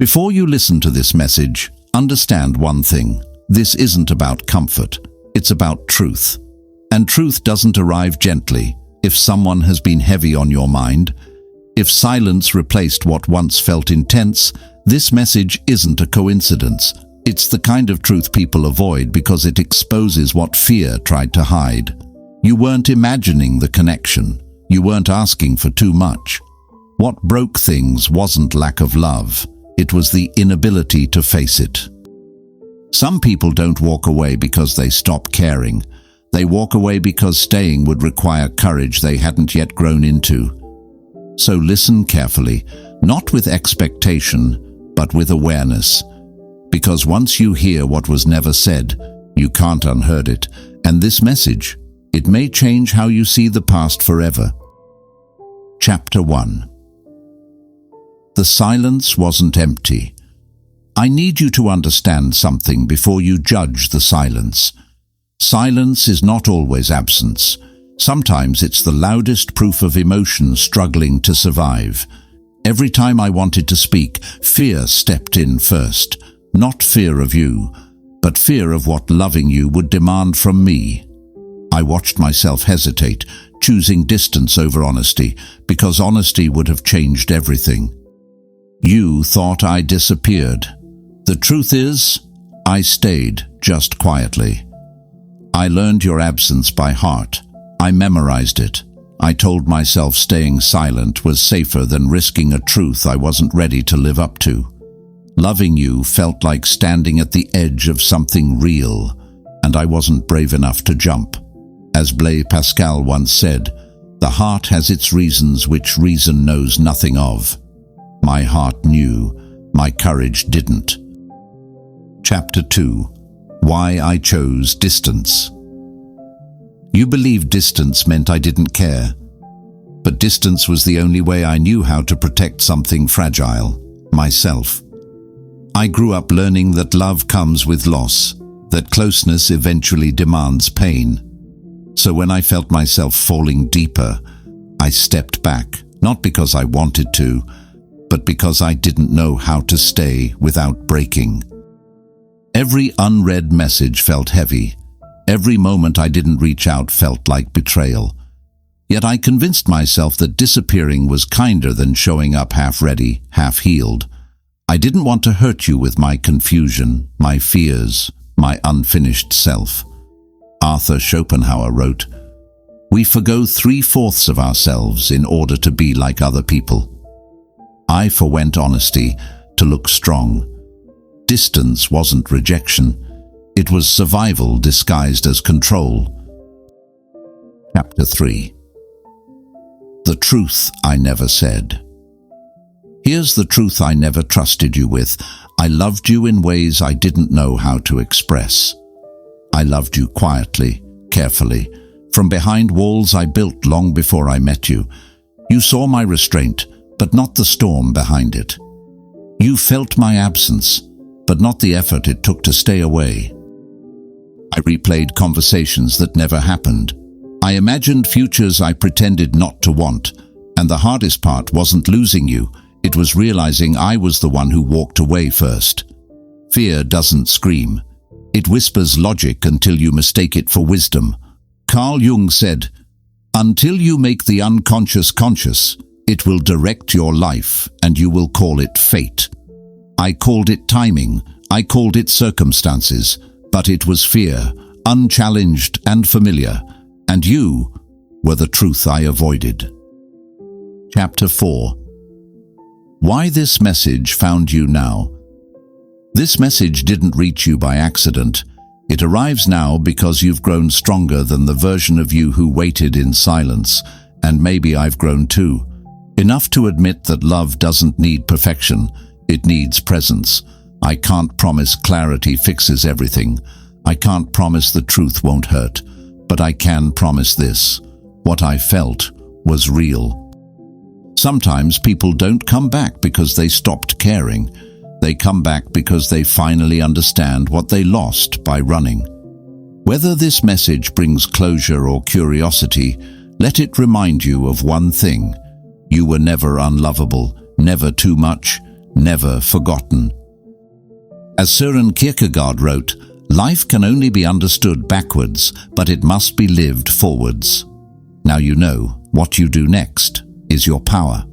Before you listen to this message, understand one thing. This isn't about comfort. It's about truth. And truth doesn't arrive gently. If someone has been heavy on your mind, if silence replaced what once felt intense, this message isn't a coincidence. It's the kind of truth people avoid because it exposes what fear tried to hide. You weren't imagining the connection. You weren't asking for too much. What broke things wasn't lack of love. It was the inability to face it. Some people don't walk away because they stop caring. They walk away because staying would require courage they hadn't yet grown into. So listen carefully, not with expectation, but with awareness. Because once you hear what was never said, you can't unheard it. And this message, it may change how you see the past forever. Chapter 1. The silence wasn't empty. I need you to understand something before you judge the silence. Silence is not always absence. Sometimes it's the loudest proof of emotion struggling to survive. Every time I wanted to speak, fear stepped in first. Not fear of you, but fear of what loving you would demand from me. I watched myself hesitate, choosing distance over honesty, because honesty would have changed everything. You thought I disappeared. The truth is, I stayed, just quietly. I learned your absence by heart. I memorized it. I told myself staying silent was safer than risking a truth I wasn't ready to live up to. Loving you felt like standing at the edge of something real, and I wasn't brave enough to jump. As Blaise Pascal once said, the heart has its reasons which reason knows nothing of. My heart knew, my courage didn't. Chapter 2. Why I chose distance. You believed distance meant I didn't care. But distance was the only way I knew how to protect something fragile, myself. I grew up learning that love comes with loss, that closeness eventually demands pain. So when I felt myself falling deeper, I stepped back, not because I wanted to, but because I didn't know how to stay without breaking. Every unread message felt heavy. Every moment I didn't reach out felt like betrayal. Yet I convinced myself that disappearing was kinder than showing up half-ready, half-healed. I didn't want to hurt you with my confusion, my fears, my unfinished self. Arthur Schopenhauer wrote, "We forgo 3/4 of ourselves in order to be like other people." I forwent honesty to look strong. Distance wasn't rejection. It was survival disguised as control. Chapter 3. The truth I never said. Here's the truth I never trusted you with. I loved you in ways I didn't know how to express. I loved you quietly, carefully, from behind walls I built long before I met you. You saw my restraint, but not the storm behind it. You felt my absence, but not the effort it took to stay away. I replayed conversations that never happened. I imagined futures I pretended not to want, and the hardest part wasn't losing you. It was realizing I was the one who walked away first. Fear doesn't scream. It whispers logic until you mistake it for wisdom. Carl Jung said, "Until you make the unconscious conscious, it will direct your life and you will call it fate." I called it timing, I called it circumstances, but it was fear, unchallenged and familiar, and you were the truth I avoided. Chapter 4. Why this message found you now. This message didn't reach you by accident. It arrives now because you've grown stronger than the version of you who waited in silence, and maybe I've grown too. Enough to admit that love doesn't need perfection, it needs presence. I can't promise clarity fixes everything. I can't promise the truth won't hurt, but I can promise this. What I felt was real. Sometimes people don't come back because they stopped caring. They come back because they finally understand what they lost by running. Whether this message brings closure or curiosity, let it remind you of one thing. You were never unlovable, never too much, never forgotten. As Søren Kierkegaard wrote, life can only be understood backwards, but it must be lived forwards. Now you know what you do next is your power.